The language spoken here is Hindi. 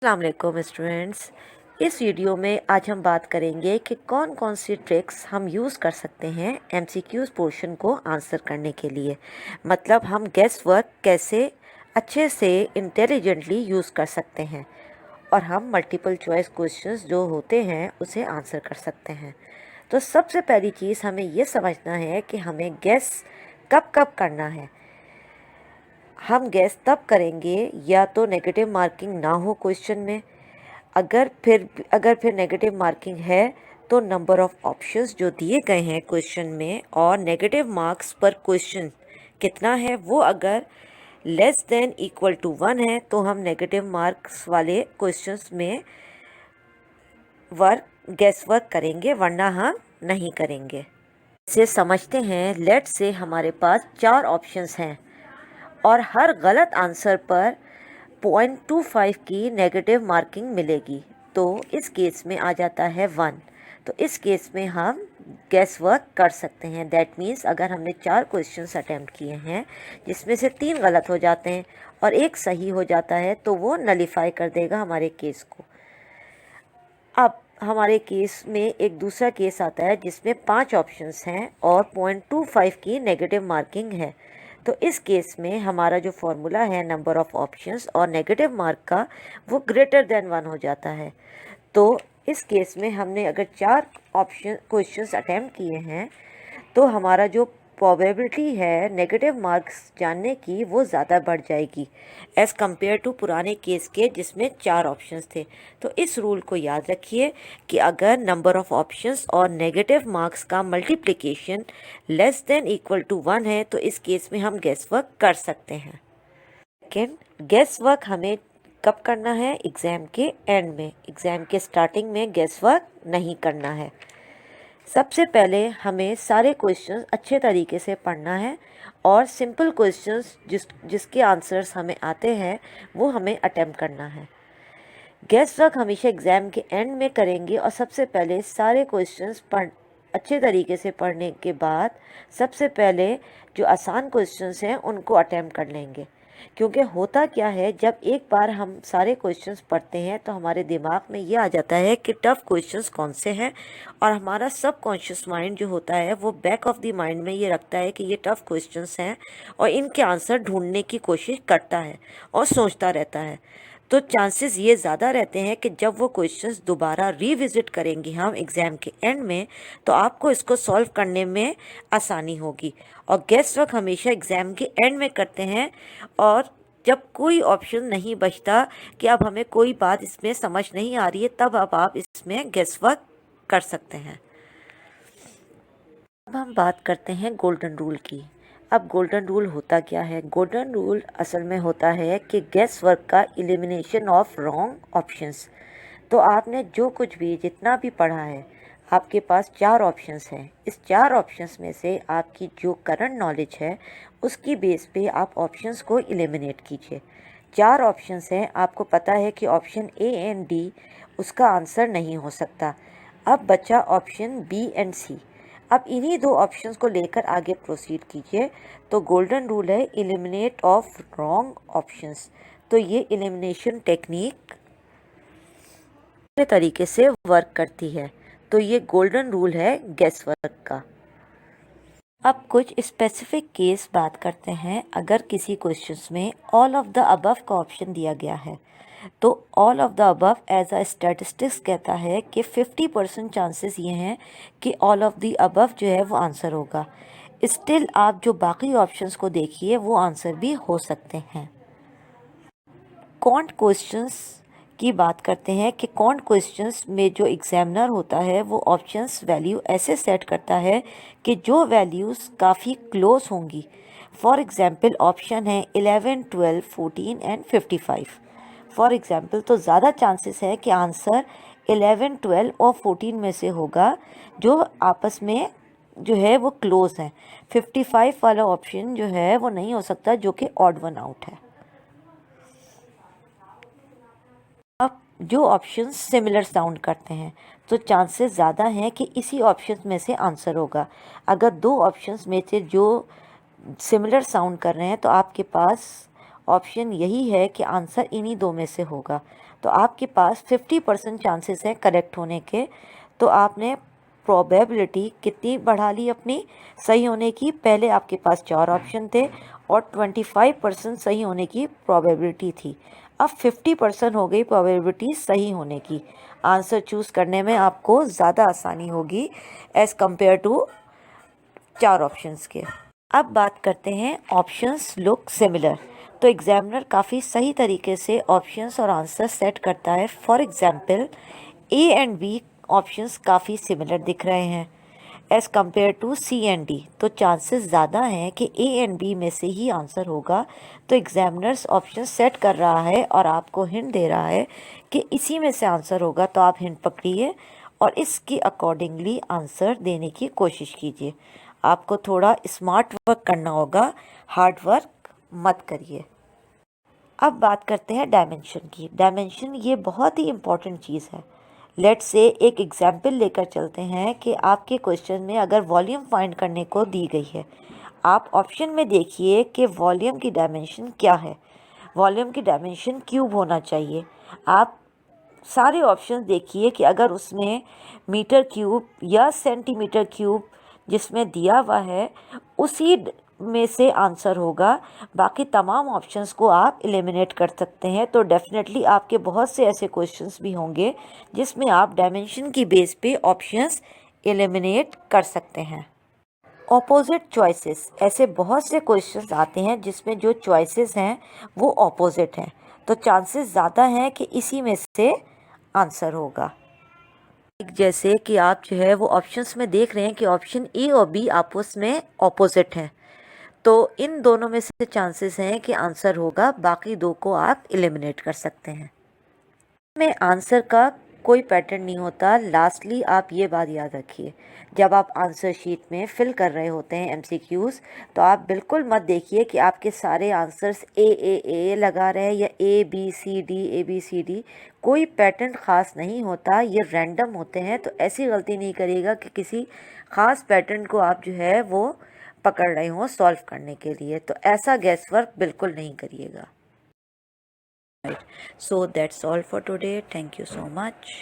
अस्सलाम वालेकुम स्टूडेंट्स। इस वीडियो में आज हम बात करेंगे कि कौन कौन सी ट्रिक्स हम यूज़ कर सकते हैं एमसीक्यूज़ पोर्शन को आंसर करने के लिए। मतलब हम गेस वर्क कैसे अच्छे से इंटेलिजेंटली यूज़ कर सकते हैं और हम मल्टीपल चॉइस क्वेश्चंस जो होते हैं उसे आंसर कर सकते हैं। तो सबसे पहली चीज़ हमें ये समझना है कि हमें गेस कब कब करना है। हम गैस तब करेंगे या तो नेगेटिव मार्किंग ना हो क्वेश्चन में। अगर फिर नेगेटिव मार्किंग है तो नंबर ऑफ ऑप्शंस जो दिए गए हैं क्वेश्चन में और नेगेटिव मार्क्स पर क्वेश्चन कितना है वो अगर लेस देन इक्वल टू 1 है तो हम नेगेटिव मार्क्स वाले क्वेश्चंस में गैस वर्क करेंगे, वरना हम नहीं करेंगे। इसे समझते हैं। लेट से हमारे पास 4 ऑप्शंस हैं और हर गलत आंसर पर 0.25 की नेगेटिव मार्किंग मिलेगी। तो इस केस में आ जाता है 1। तो इस केस में हम गैस वर्क कर सकते हैं। दैट मीन्स अगर हमने 4 क्वेश्चंस अटेम्प्ट किए हैं जिसमें से 3 गलत हो जाते हैं और एक सही हो जाता है तो वो नलीफाई कर देगा हमारे केस को। अब हमारे केस में एक दूसरा केस आता है जिसमें 5 ऑप्शंस हैं और 0.25 की नेगेटिव मार्किंग है। तो इस केस में हमारा जो फॉर्मूला है नंबर ऑफ ऑप्शंस और नेगेटिव मार्क का वो ग्रेटर देन 1 हो जाता है। तो इस केस में हमने अगर 4 क्वेश्चंस अटेम्प्ट किए हैं तो हमारा जो प्रोबेबिलिटी है नेगेटिव मार्क्स जानने की वो ज़्यादा बढ़ जाएगी एज़ कम्पेयर टू पुराने केस के जिसमें 4 ऑप्शंस थे। तो इस रूल को याद रखिए कि अगर नंबर ऑफ ऑप्शंस और नेगेटिव मार्क्स का multiplication less than equal to 1 है तो इस केस में हम गेस वर्क कर सकते हैं। लेकिन गेस वर्क हमें कब करना है? एग्ज़ाम के एंड में। एग्ज़ाम के स्टार्टिंग में गेस वर्क नहीं करना है। सबसे पहले हमें सारे क्वेश्चंस अच्छे तरीके से पढ़ना है और सिंपल क्वेश्चंस जिसके आंसर्स हमें आते हैं वो हमें अटेम्प्ट करना है। गेस वर्क हमेशा एग्ज़ाम के एंड में करेंगे और सबसे पहले सारे क्वेश्चंस अच्छे तरीके से पढ़ने के बाद सबसे पहले जो आसान क्वेश्चंस हैं उनको अटेम्प्ट कर लेंगे। क्योंकि होता क्या है, जब एक बार हम सारे क्वेश्चंस पढ़ते हैं तो हमारे दिमाग में ये आ जाता है कि टफ़ क्वेश्चंस कौन से हैं और हमारा सबकॉन्शियस माइंड जो होता है वो बैक ऑफ द माइंड में ये रखता है कि ये टफ़ क्वेश्चंस हैं और इनके आंसर ढूंढने की कोशिश करता है और सोचता रहता है। तो चांसेस ये ज़्यादा रहते हैं कि जब वो क्वेश्चंस दोबारा रिविज़िट करेंगे हम एग्ज़ाम के एंड में तो आपको इसको सॉल्व करने में आसानी होगी। और गेस वर्क हमेशा एग्ज़ाम के एंड में करते हैं और जब कोई ऑप्शन नहीं बचता कि अब हमें कोई बात इसमें समझ नहीं आ रही है तब अब आप इसमें गेस वर्क कर सकते हैं। अब हम बात करते हैं गोल्डन रूल की। अब गोल्डन रूल होता क्या है? गोल्डन रूल असल में होता है कि गेस वर्क का एलिमिनेशन ऑफ रॉन्ग ऑप्शंस। तो आपने जो कुछ भी जितना भी पढ़ा है आपके पास 4 ऑप्शंस हैं। इस 4 ऑप्शंस में से आपकी जो करंट नॉलेज है उसकी बेस पे आप ऑप्शंस को एलिमिनेट कीजिए। 4 ऑप्शंस हैं, आपको पता है कि ऑप्शन ए एंड डी उसका आंसर नहीं हो सकता। अब बचा ऑप्शन बी एंड सी। अब इन्हीं 2 ऑप्शंस को लेकर आगे प्रोसीड कीजिए। तो गोल्डन रूल है एलिमिनेट ऑफ रॉन्ग ऑप्शंस। तो ये एलिमिनेशन टेक्निक तरीके से वर्क करती है। तो ये गोल्डन रूल है गेस वर्क का। अब कुछ स्पेसिफिक केस बात करते हैं। अगर किसी क्वेश्चंस में ऑल ऑफ द अबव का ऑप्शन दिया गया है तो all of the above as a statistics कहता है कि 50% चांसेस ये हैं कि ऑल ऑफ द अबव जो है वो आंसर होगा। स्टिल आप जो बाकी ऑप्शंस को देखिए वो आंसर भी हो सकते हैं। कॉन्ट क्वेश्चंस की बात करते हैं कि कॉन्ट क्वेश्चंस में जो एग्जामिनर होता है वो ऑप्शंस वैल्यू ऐसे सेट करता है कि जो वैल्यूज़ काफ़ी क्लोज होंगी। फॉर एग्जांपल ऑप्शन है 11, 12, 14 एंड 55। फॉर एग्जांपल तो ज़्यादा चांसेस है कि आंसर 11, 12 और 14 में से होगा जो आपस में जो है वो क्लोज है। 55 वाला ऑप्शन जो है वो नहीं हो सकता जो कि ऑड वन आउट है। अब जो ऑप्शंस सिमिलर साउंड करते हैं तो चांसेस ज़्यादा हैं कि इसी ऑप्शंस में से आंसर होगा। अगर 2 ऑप्शंस में से जो सिमिलर साउंड कर रहे हैं तो आपके पास ऑप्शन यही है कि आंसर इन्हीं 2 में से होगा। तो आपके पास 50% चांसेस हैं करेक्ट होने के। तो आपने प्रोबेबिलिटी कितनी बढ़ा ली अपनी सही होने की? पहले आपके पास 4 ऑप्शन थे और 25% सही होने की प्रोबेबिलिटी थी। अब 50% हो गई प्रोबेबिलिटी सही होने की। आंसर चूज़ करने में आपको ज़्यादा आसानी होगी एज़ कम्पेयर टू 4 ऑप्शंस के। अब बात करते हैं ऑप्शंस लुक सिमिलर। तो एग्जामिनर काफ़ी सही तरीके से ऑप्शंस और आंसर सेट करता है। For example A and B options काफ़ी सिमिलर दिख रहे हैं as compare to C and D. तो चांसेस ज़्यादा हैं कि ए एंड बी में से ही आंसर होगा। तो एग्जामिनर्स ऑप्शन सेट कर रहा है और आपको हिंट दे रहा है कि इसी में से आंसर होगा। तो आप हिंट पकड़िए और इसकी अकॉर्डिंगली आंसर देने की कोशिश कीजिए। आपको थोड़ा स्मार्ट वर्क करना होगा, हार्ड वर्क मत करिए। अब बात करते हैं डायमेंशन की। डायमेंशन ये बहुत ही इम्पॉर्टेंट चीज़ है। लेट्स से एक एग्जाम्पल लेकर चलते हैं कि आपके क्वेश्चन में अगर वॉल्यूम फाइंड करने को दी गई है, आप ऑप्शन में देखिए कि वॉल्यूम की डायमेंशन क्या है। वॉल्यूम की डायमेंशन क्यूब होना चाहिए। आप सारे ऑप्शन देखिए कि अगर उसमें मीटर क्यूब या सेंटीमीटर क्यूब जिसमें दिया हुआ है उसी में से आंसर होगा। बाकी तमाम ऑप्शंस को आप एलिमिनेट कर सकते हैं। तो डेफिनेटली आपके बहुत से ऐसे क्वेश्चंस भी होंगे जिसमें आप डायमेंशन की बेस पे ऑप्शंस एलिमिनेट कर सकते हैं। ऑपोजिट चॉइसेस, ऐसे बहुत से क्वेश्चंस आते हैं जिसमें जो चॉइसेस हैं वो ऑपोजिट हैं। तो चांसेस ज़्यादा हैं कि इसी में से आंसर होगा। जैसे कि आप जो है वो ऑप्शंस में देख रहे हैं कि ऑप्शन ए और बी आपस में ऑपोजिट हैं। तो इन दोनों में से चांसेस हैं कि आंसर होगा। बाकी दो को आप एलिमिनेट कर सकते हैं। में आंसर का कोई पैटर्न नहीं होता। लास्टली आप ये बात याद रखिए, जब आप आंसर शीट में फिल कर रहे होते हैं एमसीक्यूज़, तो आप बिल्कुल मत देखिए कि आपके सारे आंसर्स ए लगा रहे हैं या ए बी सी डी। कोई पैटर्न ख़ास नहीं होता, ये रैंडम होते हैं। तो ऐसी गलती नहीं करिएगा कि किसी ख़ास पैटर्न को आप जो है वो पकड़ रहे हो सॉल्व करने के लिए। तो ऐसा गैस वर्क बिल्कुल नहीं करिएगा। Right. So that's all for today. Thank you so much.